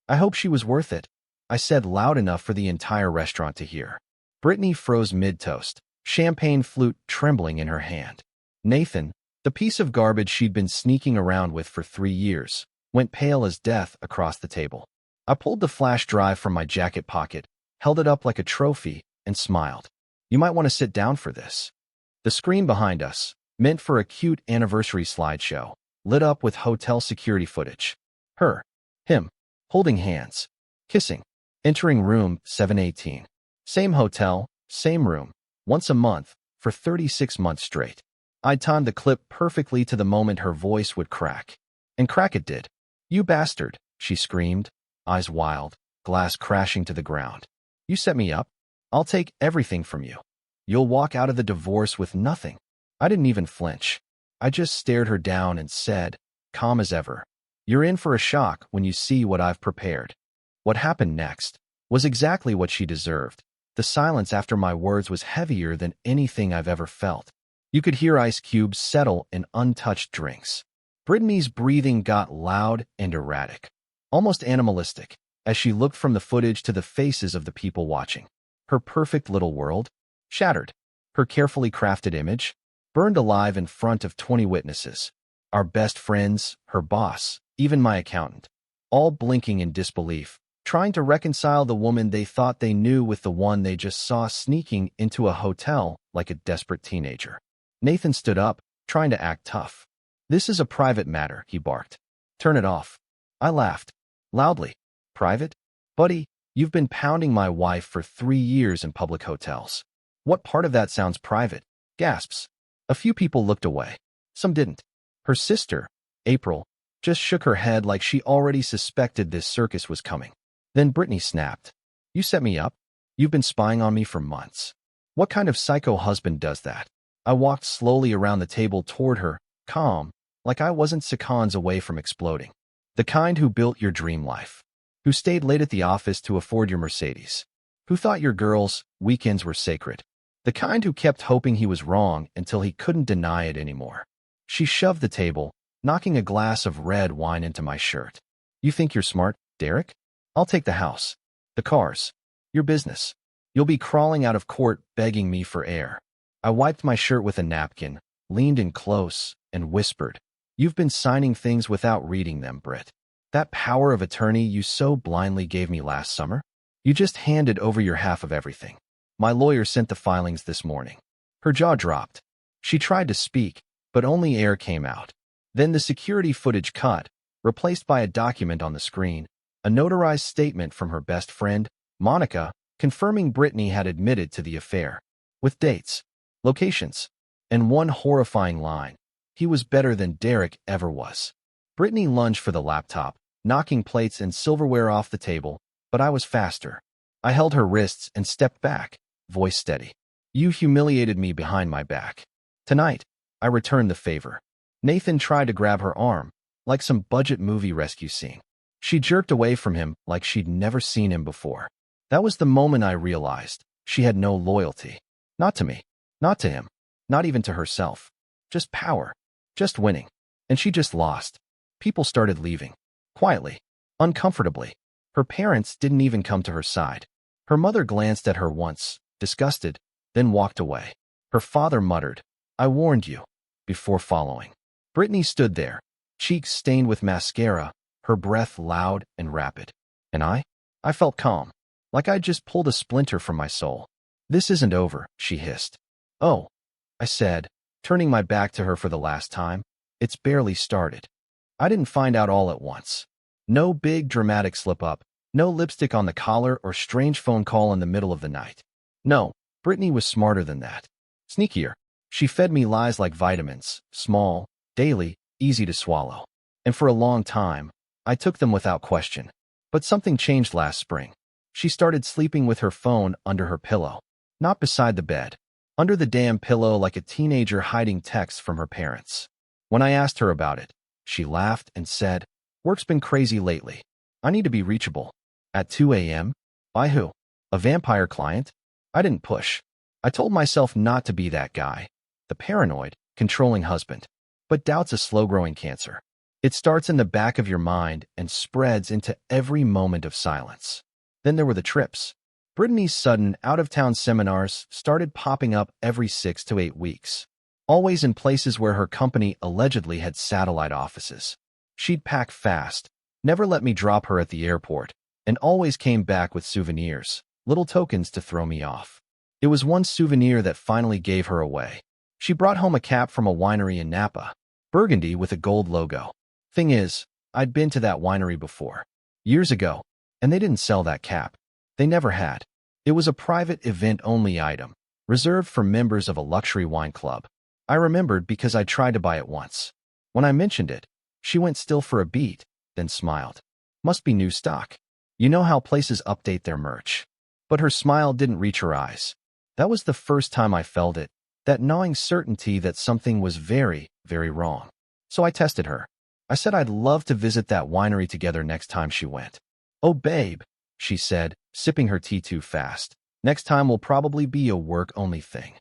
I hope she was worth it, I said loud enough for the entire restaurant to hear. Brittany froze mid-toast, champagne flute trembling in her hand. Nathan, the piece of garbage she'd been sneaking around with for 3 years, went pale as death across the table. I pulled the flash drive from my jacket pocket, held it up like a trophy, and smiled. You might want to sit down for this. The screen behind us, meant for a cute anniversary slideshow, lit up with hotel security footage. Her, him, holding hands, kissing, entering room 718. Same hotel, same room, once a month, for 36 months straight. I timed the clip perfectly to the moment her voice would crack. And crack it did. You bastard, she screamed, eyes wild, glass crashing to the ground. You set me up? I'll take everything from you. You'll walk out of the divorce with nothing. I didn't even flinch. I just stared her down and said, calm as ever, you're in for a shock when you see what I've prepared. What happened next was exactly what she deserved. The silence after my words was heavier than anything I've ever felt. You could hear ice cubes settle in untouched drinks. Brittany's breathing got loud and erratic, almost animalistic, as she looked from the footage to the faces of the people watching. Her perfect little world shattered. Her carefully crafted image burned alive in front of 20 witnesses. Our best friends, her boss, even my accountant, all blinking in disbelief, trying to reconcile the woman they thought they knew with the one they just saw sneaking into a hotel like a desperate teenager. Nathan stood up, trying to act tough. This is a private matter, he barked. Turn it off. I laughed, loudly. Private? Buddy, you've been pounding my wife for 3 years in public hotels. What part of that sounds private? Gasps. A few people looked away. Some didn't. Her sister, April, just shook her head like she already suspected this circus was coming. Then Brittany snapped. You set me up? You've been spying on me for months. What kind of psycho husband does that? I walked slowly around the table toward her, calm, like I wasn't seconds away from exploding. The kind who built your dream life. Who stayed late at the office to afford your Mercedes. Who thought your girls' weekends were sacred. The kind who kept hoping he was wrong until he couldn't deny it anymore. She shoved the table, knocking a glass of red wine into my shirt. You think you're smart, Derek? I'll take the house. The cars. Your business. You'll be crawling out of court begging me for air. I wiped my shirt with a napkin, leaned in close, and whispered, You've been signing things without reading them, Britt. That power of attorney you so blindly gave me last summer? You just handed over your half of everything. My lawyer sent the filings this morning. Her jaw dropped. She tried to speak, but only air came out. Then the security footage cut, replaced by a document on the screen, a notarized statement from her best friend, Monica, confirming Brittany had admitted to the affair. With dates, locations, and one horrifying line. He was better than Derek ever was. Brittany lunged for the laptop, knocking plates and silverware off the table, but I was faster. I held her wrists and stepped back, voice steady. You humiliated me behind my back. Tonight, I returned the favor. Nathan tried to grab her arm, like some budget movie rescue scene. She jerked away from him like she'd never seen him before. That was the moment I realized she had no loyalty. Not to me, not to him, not even to herself. Just power, just winning. And she just lost. People started leaving. Quietly, uncomfortably. Her parents didn't even come to her side. Her mother glanced at her once, disgusted, then walked away. Her father muttered, I warned you, before following. Brittany stood there, cheeks stained with mascara, her breath loud and rapid. And I felt calm, like I'd just pulled a splinter from my soul. This isn't over, she hissed. Oh, I said, turning my back to her for the last time. It's barely started. I didn't find out all at once. No big dramatic slip-up, no lipstick on the collar or strange phone call in the middle of the night. No, Brittany was smarter than that. Sneakier. She fed me lies like vitamins, small, daily, easy to swallow. And for a long time, I took them without question. But something changed last spring. She started sleeping with her phone under her pillow. Not beside the bed. Under the damn pillow like a teenager hiding texts from her parents. When I asked her about it, she laughed and said, Work's been crazy lately. I need to be reachable. At 2 a.m.? By who? A vampire client? I didn't push. I told myself not to be that guy. The paranoid, controlling husband. But doubt's a slow-growing cancer. It starts in the back of your mind and spreads into every moment of silence. Then there were the trips. Brittany's sudden out-of-town seminars started popping up every 6 to 8 weeks, always in places where her company allegedly had satellite offices. She'd pack fast, never let me drop her at the airport, and always came back with souvenirs, little tokens to throw me off. It was one souvenir that finally gave her away. She brought home a cap from a winery in Napa, burgundy with a gold logo. Thing is, I'd been to that winery before, years ago, and they didn't sell that cap. They never had. It was a private event-only item, reserved for members of a luxury wine club. I remembered because I tried to buy it once. When I mentioned it, she went still for a beat, then smiled. Must be new stock. You know how places update their merch. But her smile didn't reach her eyes. That was the first time I felt it, that gnawing certainty that something was very, very wrong. So I tested her. I said I'd love to visit that winery together next time she went. Oh, babe, she said, sipping her tea too fast. Next time will probably be a work-only thing.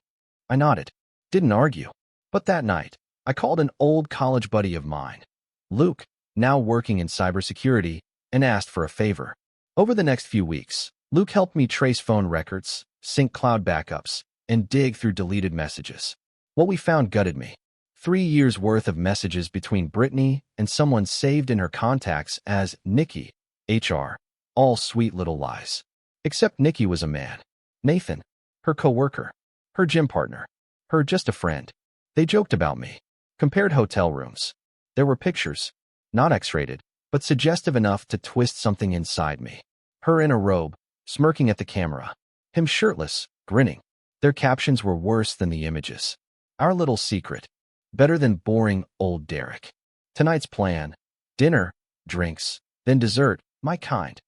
I nodded. Didn't argue. But that night, I called an old college buddy of mine, Luke, now working in cybersecurity, and asked for a favor. Over the next few weeks, Luke helped me trace phone records, sync cloud backups, and dig through deleted messages. What we found gutted me. 3 years' worth of messages between Brittany and someone saved in her contacts as Nikki, HR. All sweet little lies. Except Nikki was a man. Nathan, her coworker, her gym partner, her just a friend. They joked about me, compared hotel rooms. There were pictures, not X-rated, but suggestive enough to twist something inside me. Her in a robe, smirking at the camera. Him shirtless, grinning. Their captions were worse than the images. Our little secret. Better than boring old Derek. Tonight's plan. Dinner, drinks, then dessert, my kind.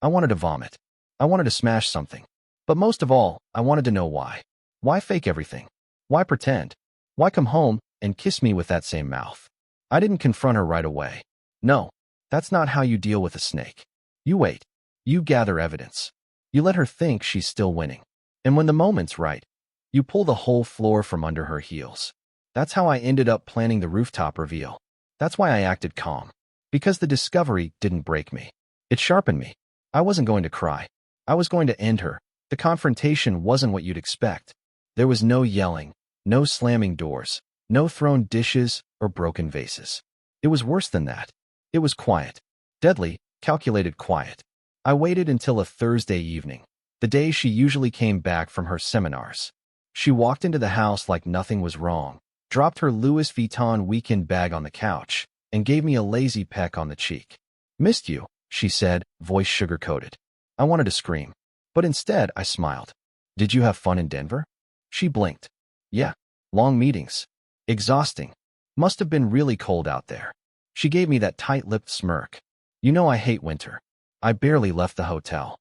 I wanted to vomit. I wanted to smash something. But most of all, I wanted to know why. Why fake everything? Why pretend? Why come home and kiss me with that same mouth? I didn't confront her right away. No, that's not how you deal with a snake. You wait. You gather evidence. You let her think she's still winning. And when the moment's right, you pull the whole floor from under her heels. That's how I ended up planning the rooftop reveal. That's why I acted calm. Because the discovery didn't break me. It sharpened me. I wasn't going to cry. I was going to end her. The confrontation wasn't what you'd expect. There was no yelling, no slamming doors, no thrown dishes or broken vases. It was worse than that. It was quiet. Deadly, calculated quiet. I waited until a Thursday evening, the day she usually came back from her seminars. She walked into the house like nothing was wrong, dropped her Louis Vuitton weekend bag on the couch, and gave me a lazy peck on the cheek. "Missed you," she said, voice sugar-coated. I wanted to scream, but instead I smiled. "Did you have fun in Denver?" She blinked. "Yeah. Long meetings. Exhausting. Must have been really cold out there." She gave me that tight-lipped smirk. "You know I hate winter." I barely left the hotel.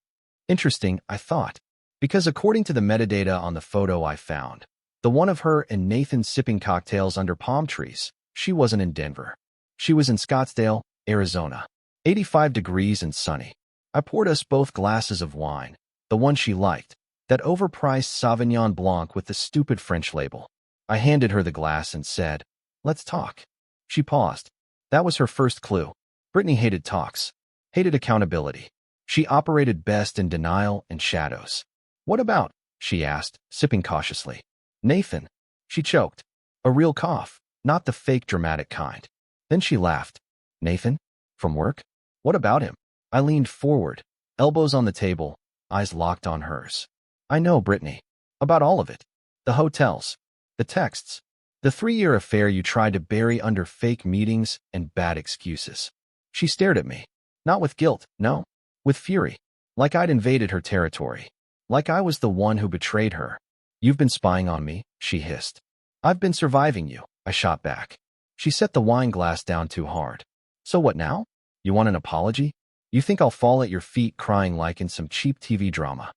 Interesting, I thought, because according to the metadata on the photo I found, the one of her and Nathan sipping cocktails under palm trees, she wasn't in Denver. She was in Scottsdale, Arizona. 85 degrees and sunny. I poured us both glasses of wine, the one she liked, that overpriced Sauvignon Blanc with the stupid French label. I handed her the glass and said, "Let's talk." She paused. That was her first clue. Brittany hated talks, hated accountability. She operated best in denial and shadows. "What about?" she asked, sipping cautiously. "Nathan." She choked. A real cough, not the fake dramatic kind. Then she laughed. "Nathan? From work? What about him?" I leaned forward, elbows on the table, eyes locked on hers. "I know, Brittany. About all of it. The hotels, the texts, the 3-year affair you tried to bury under fake meetings and bad excuses." She stared at me. Not with guilt, no. With fury. Like I'd invaded her territory. Like I was the one who betrayed her. "You've been spying on me," she hissed. "I've been surviving you," I shot back. She set the wine glass down too hard. "So what now? You want an apology? You think I'll fall at your feet crying like in some cheap TV drama?"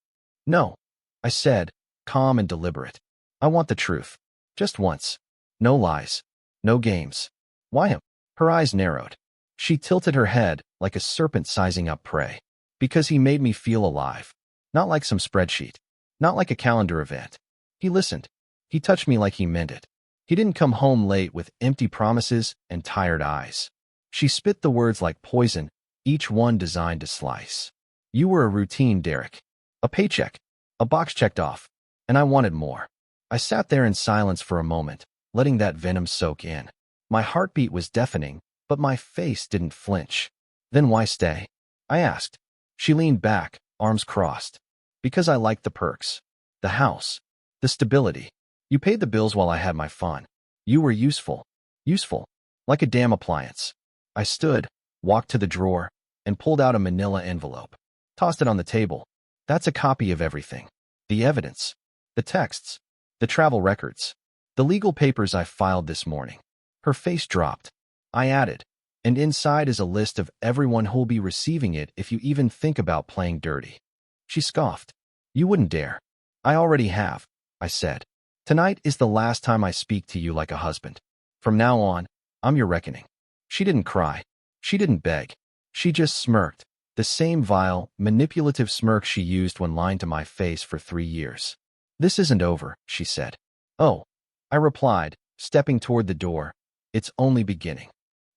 "No," I said, calm and deliberate. "I want the truth. Just once. No lies. No games." "Why him?" Her eyes narrowed. She tilted her head like a serpent sizing up prey. "Because he made me feel alive. Not like some spreadsheet. Not like a calendar event. He listened. He touched me like he meant it. He didn't come home late with empty promises and tired eyes." She spit the words like poison, each one designed to slice. You were a routine, Derek. A paycheck. A box checked off. And I wanted more. I sat there in silence for a moment, letting that venom soak in. My heartbeat was deafening, but my face didn't flinch. Then why stay? I asked. She leaned back, arms crossed. Because I liked the perks. The house. The stability. You paid the bills while I had my fun. You were useful. Useful. Like a damn appliance. I stood, walked to the drawer, and pulled out a manila envelope. Tossed it on the table. That's a copy of everything. The evidence. The texts. The travel records. The legal papers I filed this morning. Her face dropped. I added. And inside is a list of everyone who'll be receiving it if you even think about playing dirty. She scoffed. You wouldn't dare. I already have, I said. Tonight is the last time I speak to you like a husband. From now on, I'm your reckoning. She didn't cry. She didn't beg. She just smirked. The same vile, manipulative smirk she used when lying to my face for 3 years. This isn't over, she said. Oh, I replied, stepping toward the door. It's only beginning.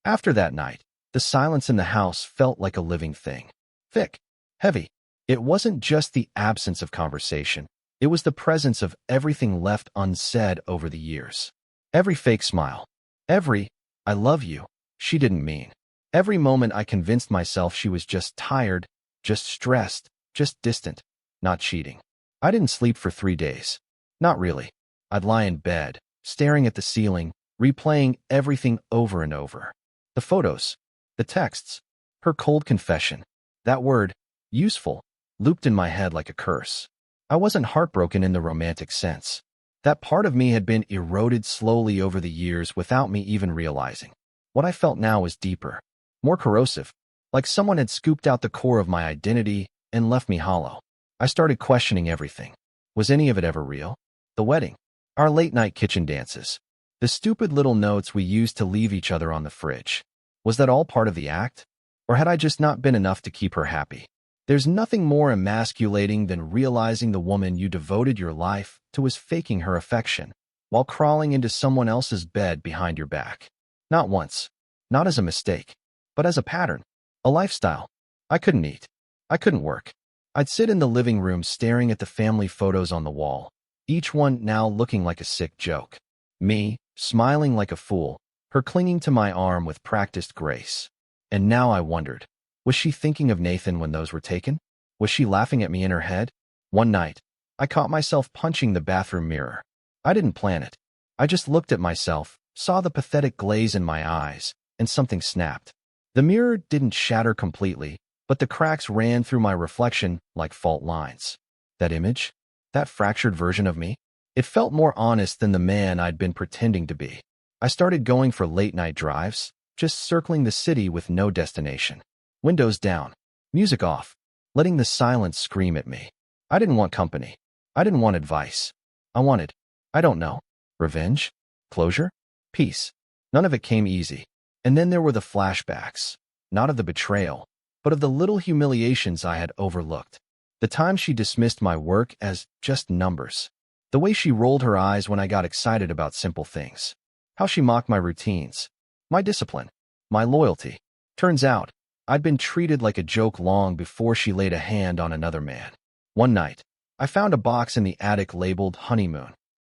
After that night, the silence in the house felt like a living thing. Thick, heavy. It wasn't just the absence of conversation. It was the presence of everything left unsaid over the years. Every fake smile. Every, I love you, she didn't mean. Every moment I convinced myself she was just tired, just stressed, just distant, not cheating. I didn't sleep for 3 days. Not really. I'd lie in bed, staring at the ceiling, replaying everything over and over. The photos, the texts, her cold confession. That word, useful, looped in my head like a curse. I wasn't heartbroken in the romantic sense. That part of me had been eroded slowly over the years without me even realizing. What I felt now was deeper, more corrosive, like someone had scooped out the core of my identity and left me hollow. I started questioning everything. Was any of it ever real? The wedding, our late-night kitchen dances, the stupid little notes we used to leave each other on the fridge. Was that all part of the act? Or had I just not been enough to keep her happy? There's nothing more emasculating than realizing the woman you devoted your life to was faking her affection while crawling into someone else's bed behind your back. Not once, not as a mistake, but as a pattern, a lifestyle. I couldn't eat. I couldn't work. I'd sit in the living room staring at the family photos on the wall, each one now looking like a sick joke. Me, smiling like a fool, her clinging to my arm with practiced grace. And now I wondered, was she thinking of Nathan when those were taken? Was she laughing at me in her head? One night, I caught myself punching the bathroom mirror. I didn't plan it. I just looked at myself, saw the pathetic glaze in my eyes, and something snapped. The mirror didn't shatter completely, but the cracks ran through my reflection like fault lines. That image? That fractured version of me? It felt more honest than the man I'd been pretending to be. I started going for late-night drives, just circling the city with no destination. Windows down, music off, letting the silence scream at me. I didn't want company. I didn't want advice. I wanted, I don't know, revenge? Closure? Peace. None of it came easy. And then there were the flashbacks, not of the betrayal, but of the little humiliations I had overlooked. The time she dismissed my work as just numbers. The way she rolled her eyes when I got excited about simple things. How she mocked my routines, my discipline, my loyalty. Turns out, I'd been treated like a joke long before she laid a hand on another man. One night, I found a box in the attic labeled honeymoon.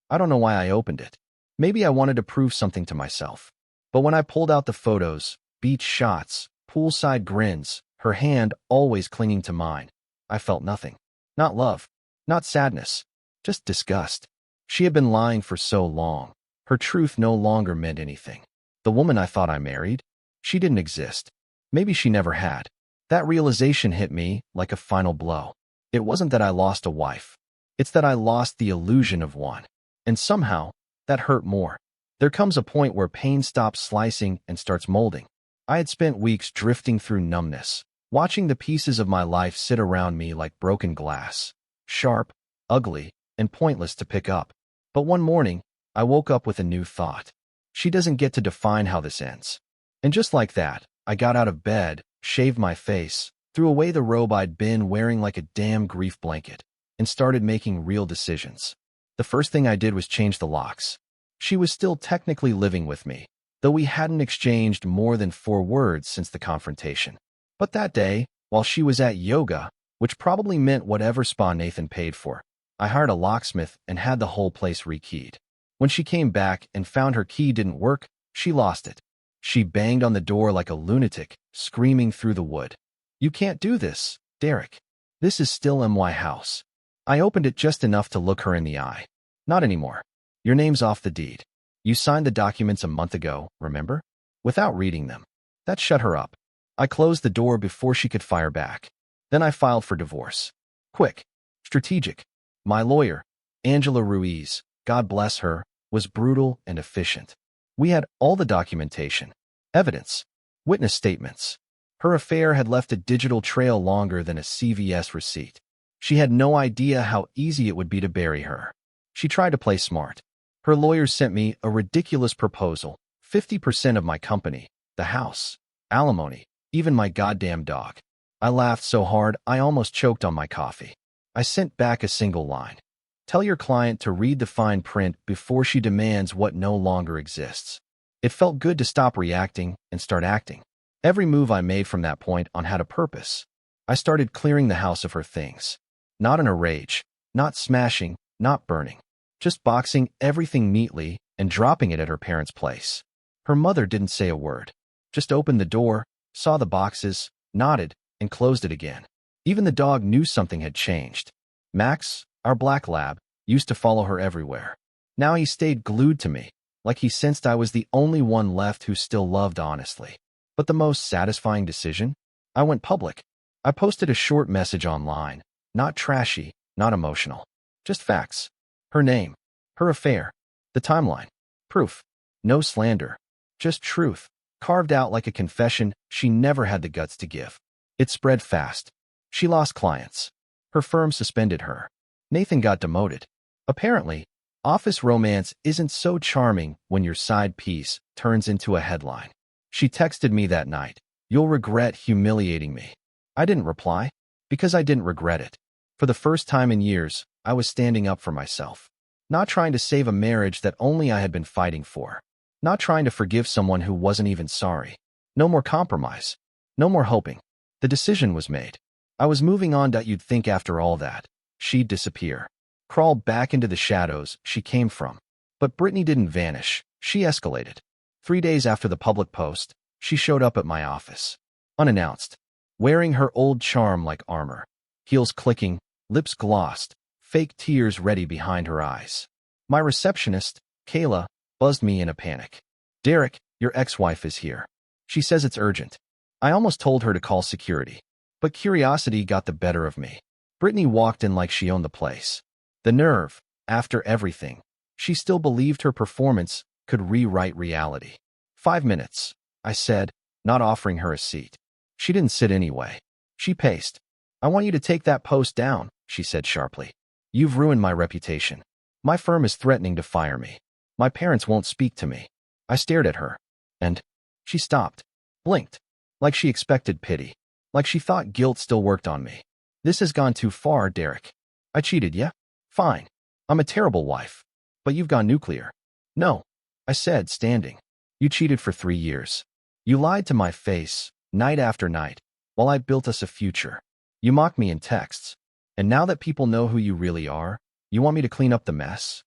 I don't know why I opened it. Maybe I wanted to prove something to myself. But when I pulled out the photos, beach shots, poolside grins, her hand always clinging to mine, I felt nothing. Not love, not sadness, just disgust. She had been lying for so long. Her truth no longer meant anything. The woman I thought I married, she didn't exist. Maybe she never had. That realization hit me like a final blow. It wasn't that I lost a wife. It's that I lost the illusion of one. And somehow, that hurt more. There comes a point where pain stops slicing and starts molding. I had spent weeks drifting through numbness, watching the pieces of my life sit around me like broken glass. Sharp, ugly, and pointless to pick up. But one morning, I woke up with a new thought. She doesn't get to define how this ends. And just like that, I got out of bed, shaved my face, threw away the robe I'd been wearing like a damn grief blanket, and started making real decisions. The first thing I did was change the locks. She was still technically living with me, though we hadn't exchanged more than 4 words since the confrontation. But that day, while she was at yoga, which probably meant whatever spa Nathan paid for, I hired a locksmith and had the whole place rekeyed. When she came back and found her key didn't work, she lost it. She banged on the door like a lunatic, screaming through the wood. "You can't do this, Derek. This is still my house." I opened it just enough to look her in the eye. "Not anymore. Your name's off the deed. You signed the documents a month ago, remember?" Without reading them. That shut her up. I closed the door before she could fire back. Then I filed for divorce. Quick. Strategic. My lawyer, Angela Ruiz, God bless her, was brutal and efficient. We had all the documentation, evidence, witness statements. Her affair had left a digital trail longer than a CVS receipt. She had no idea how easy it would be to bury her. She tried to play smart. Her lawyers sent me a ridiculous proposal, 50% of my company, the house, alimony, even my goddamn dog. I laughed so hard I almost choked on my coffee. I sent back a single line. "Tell your client to read the fine print before she demands what no longer exists." It felt good to stop reacting and start acting. Every move I made from that point on had a purpose. I started clearing the house of her things. Not in a rage, not smashing, not burning. Just boxing everything neatly and dropping it at her parents' place. Her mother didn't say a word. Just opened the door, saw the boxes, nodded, and closed it again. Even the dog knew something had changed. Max, our black lab, used to follow her everywhere. Now he stayed glued to me, like he sensed I was the only one left who still loved honestly. But the most satisfying decision? I went public. I posted a short message online. Not trashy, not emotional. Just facts. Her name. Her affair. The timeline. Proof. No slander. Just truth. Carved out like a confession she never had the guts to give. It spread fast. She lost clients. Her firm suspended her. Nathan got demoted. Apparently, office romance isn't so charming when your side piece turns into a headline. She texted me that night, "You'll regret humiliating me." I didn't reply, because I didn't regret it. For the first time in years, I was standing up for myself. Not trying to save a marriage that only I had been fighting for. Not trying to forgive someone who wasn't even sorry. No more compromise. No more hoping. The decision was made. I was moving on. You'd think after all that, she'd disappear. Crawl back into the shadows she came from. But Brittany didn't vanish. She escalated. 3 days after the public post, she showed up at my office. Unannounced. Wearing her old charm like armor. Heels clicking, lips glossed, fake tears ready behind her eyes. My receptionist, Kayla, buzzed me in a panic. "Derek, your ex-wife is here. She says it's urgent." I almost told her to call security. But curiosity got the better of me. Brittany walked in like she owned the place. The nerve, after everything. She still believed her performance could rewrite reality. 5 minutes, I said, not offering her a seat. She didn't sit anyway. She paced. "I want you to take that post down," she said sharply. "You've ruined my reputation. My firm is threatening to fire me. My parents won't speak to me." I stared at her. And she stopped. Blinked. Like she expected pity. Like she thought guilt still worked on me. "This has gone too far, Derek." "I cheated, yeah? Fine. I'm a terrible wife. But you've gone nuclear." "No," I said, standing. "You cheated for 3 years. You lied to my face, night after night, while I built us a future. You mocked me in texts. And now that people know who you really are, you want me to clean up the mess?"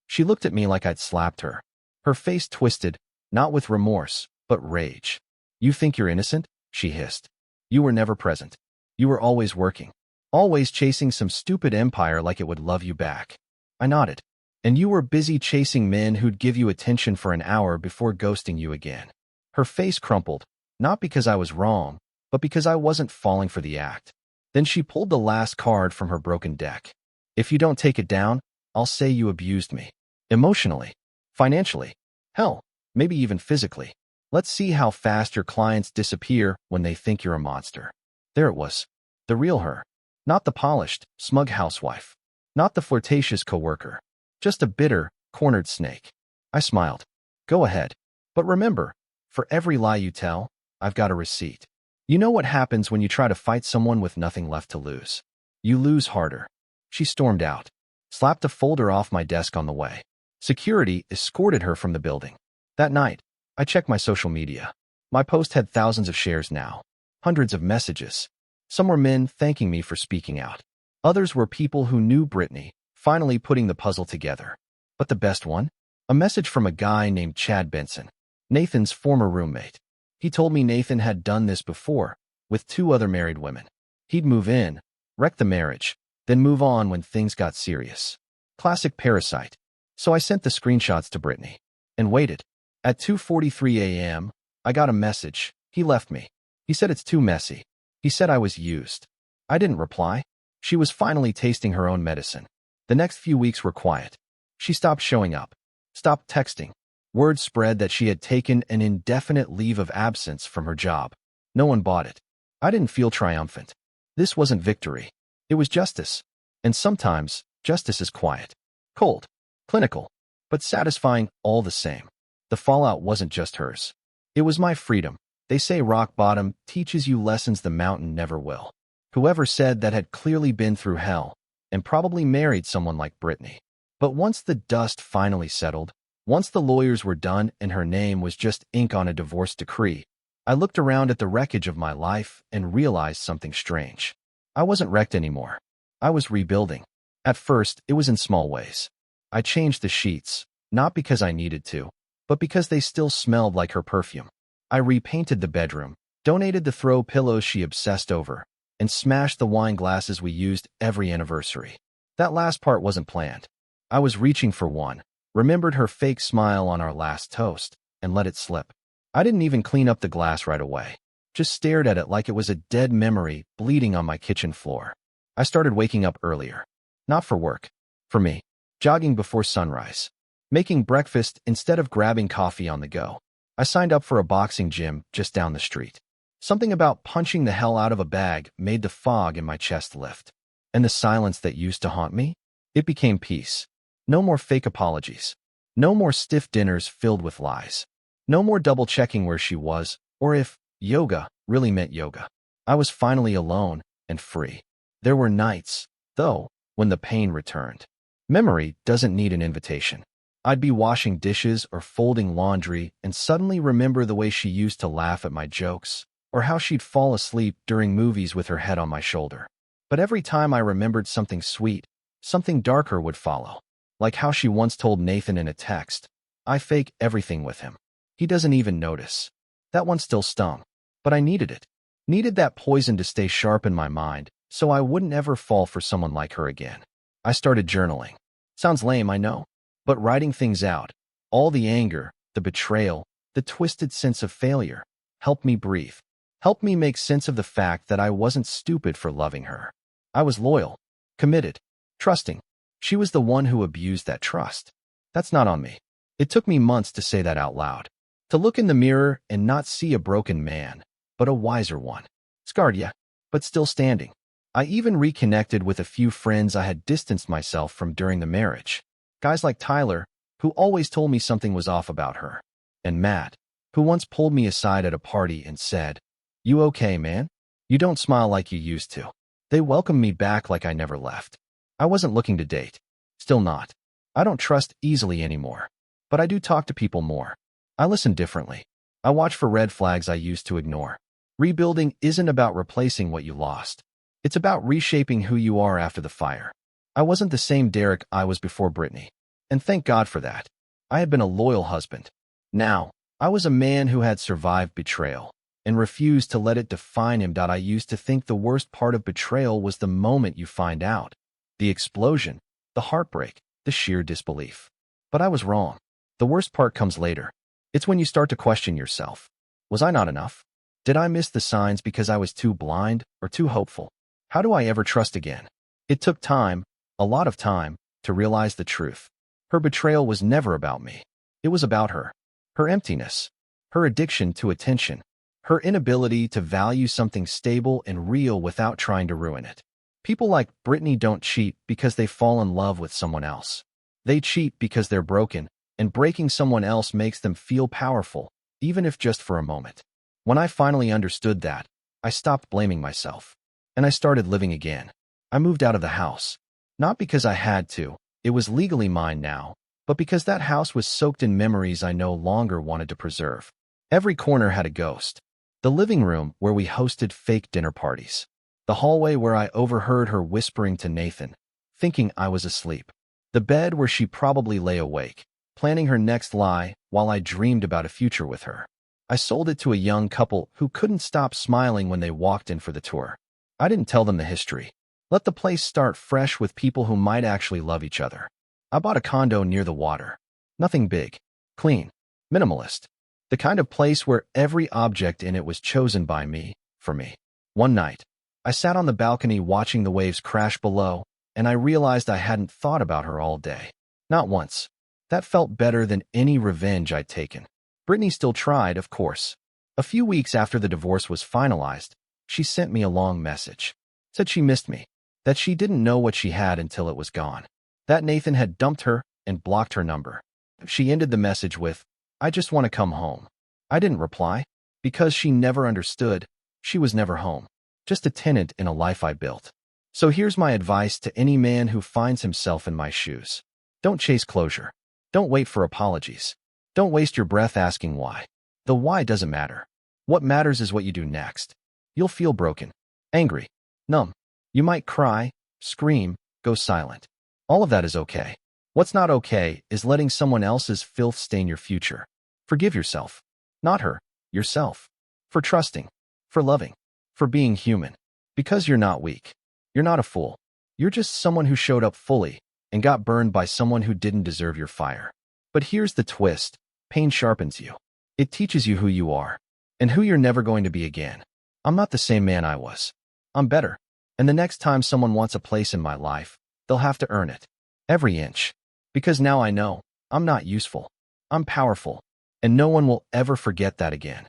She looked at me like I'd slapped her. Her face twisted, not with remorse, but rage. "You think you're innocent?" she hissed. "You were never present. You were always working. Always chasing some stupid empire like it would love you back." I nodded. "And you were busy chasing men who'd give you attention for an hour before ghosting you again." Her face crumpled, not because I was wrong, but because I wasn't falling for the act. Then she pulled the last card from her broken deck. "If you don't take it down, I'll say you abused me. Emotionally. Financially. Hell, maybe even physically. Let's see how fast your clients disappear when they think you're a monster." There it was. The real her. Not the polished, smug housewife. Not the flirtatious coworker. Just a bitter, cornered snake. I smiled. "Go ahead. But remember, for every lie you tell, I've got a receipt." You know what happens when you try to fight someone with nothing left to lose. You lose harder. She stormed out. Slapped a folder off my desk on the way. Security escorted her from the building. That night, I checked my social media. My post had thousands of shares now, hundreds of messages. Some were men thanking me for speaking out. Others were people who knew Brittany, finally putting the puzzle together. But the best one? A message from a guy named Chad Benson, Nathan's former roommate. He told me Nathan had done this before, with 2 other married women. He'd move in, wreck the marriage, then move on when things got serious. Classic parasite. So I sent the screenshots to Brittany and waited. At 2:43 a.m., I got a message. He left me. He said it's too messy. He said I was used. I didn't reply. She was finally tasting her own medicine. The next few weeks were quiet. She stopped showing up, stopped texting. Word spread that she had taken an indefinite leave of absence from her job. No one bought it. I didn't feel triumphant. This wasn't victory. It was justice. And sometimes, justice is quiet, cold, clinical, but satisfying all the same. The fallout wasn't just hers. It was my freedom. They say rock bottom teaches you lessons the mountain never will. Whoever said that had clearly been through hell and probably married someone like Brittany. But once the dust finally settled, once the lawyers were done and her name was just ink on a divorce decree, I looked around at the wreckage of my life and realized something strange. I wasn't wrecked anymore. I was rebuilding. At first, it was in small ways. I changed the sheets, not because I needed to, but because they still smelled like her perfume. I repainted the bedroom, donated the throw pillows she obsessed over, and smashed the wine glasses we used every anniversary. That last part wasn't planned. I was reaching for one, remembered her fake smile on our last toast, and let it slip. I didn't even clean up the glass right away, just stared at it like it was a dead memory bleeding on my kitchen floor. I started waking up earlier. Not for work. For me. Jogging before sunrise. Making breakfast instead of grabbing coffee on the go. I signed up for a boxing gym just down the street. Something about punching the hell out of a bag made the fog in my chest lift. And the silence that used to haunt me? It became peace. No more fake apologies. No more stiff dinners filled with lies. No more double-checking where she was, or if yoga really meant yoga. I was finally alone and free. There were nights, though, when the pain returned. Memory doesn't need an invitation. I'd be washing dishes or folding laundry and suddenly remember the way she used to laugh at my jokes, or how she'd fall asleep during movies with her head on my shoulder. But every time I remembered something sweet, something darker would follow. Like how she once told Nathan in a text, "I fake everything with him. He doesn't even notice." That one still stung, but I needed it. Needed that poison to stay sharp in my mind, so I wouldn't ever fall for someone like her again. I started journaling. Sounds lame, I know. But writing things out, all the anger, the betrayal, the twisted sense of failure, helped me breathe. Helped me make sense of the fact that I wasn't stupid for loving her. I was loyal, committed, trusting. She was the one who abused that trust. That's not on me. It took me months to say that out loud. To look in the mirror and not see a broken man, but a wiser one. Scarred, yeah, but still standing. I even reconnected with a few friends I had distanced myself from during the marriage. Guys like Tyler, who always told me something was off about her. And Matt, who once pulled me aside at a party and said, "You okay, man? You don't smile like you used to." They welcomed me back like I never left. I wasn't looking to date. Still not. I don't trust easily anymore. But I do talk to people more. I listen differently. I watch for red flags I used to ignore. Rebuilding isn't about replacing what you lost. It's about reshaping who you are after the fire. I wasn't the same Derek I was before Brittany. And thank God for that. I had been a loyal husband. Now, I was a man who had survived betrayal and refused to let it define him. I used to think the worst part of betrayal was the moment you find out. The explosion, the heartbreak, the sheer disbelief. But I was wrong. The worst part comes later. It's when you start to question yourself. Was I not enough? Did I miss the signs because I was too blind or too hopeful? How do I ever trust again? It took time, a lot of time, to realize the truth. Her betrayal was never about me. It was about her. Her emptiness. Her addiction to attention. Her inability to value something stable and real without trying to ruin it. People like Brittany don't cheat because they fall in love with someone else. They cheat because they're broken, and breaking someone else makes them feel powerful, even if just for a moment. When I finally understood that, I stopped blaming myself. And I started living again. I moved out of the house. Not because I had to, it was legally mine now, but because that house was soaked in memories I no longer wanted to preserve. Every corner had a ghost. The living room where we hosted fake dinner parties. The hallway where I overheard her whispering to Nathan, thinking I was asleep. The bed where she probably lay awake, planning her next lie while I dreamed about a future with her. I sold it to a young couple who couldn't stop smiling when they walked in for the tour. I didn't tell them the history. Let the place start fresh with people who might actually love each other. I bought a condo near the water. Nothing big. Clean. Minimalist. The kind of place where every object in it was chosen by me, for me. One night, I sat on the balcony watching the waves crash below, and I realized I hadn't thought about her all day. Not once. That felt better than any revenge I'd taken. Brittany still tried, of course. A few weeks after the divorce was finalized, she sent me a long message. Said she missed me. That she didn't know what she had until it was gone. That Nathan had dumped her and blocked her number. She ended the message with, "I just want to come home." I didn't reply, because she never understood. She was never home. Just a tenant in a life I built. So here's my advice to any man who finds himself in my shoes. Don't chase closure. Don't wait for apologies. Don't waste your breath asking why. The why doesn't matter. What matters is what you do next. You'll feel broken, angry, numb. You might cry, scream, go silent. All of that is okay. What's not okay is letting someone else's filth stain your future. Forgive yourself. Not her, yourself. For trusting. For loving. For being human. Because you're not weak. You're not a fool. You're just someone who showed up fully and got burned by someone who didn't deserve your fire. But here's the twist. Pain sharpens you. It teaches you who you are and who you're never going to be again. I'm not the same man I was. I'm better. And the next time someone wants a place in my life, they'll have to earn it. Every inch. Because now I know I'm not useful. I'm powerful. And no one will ever forget that again.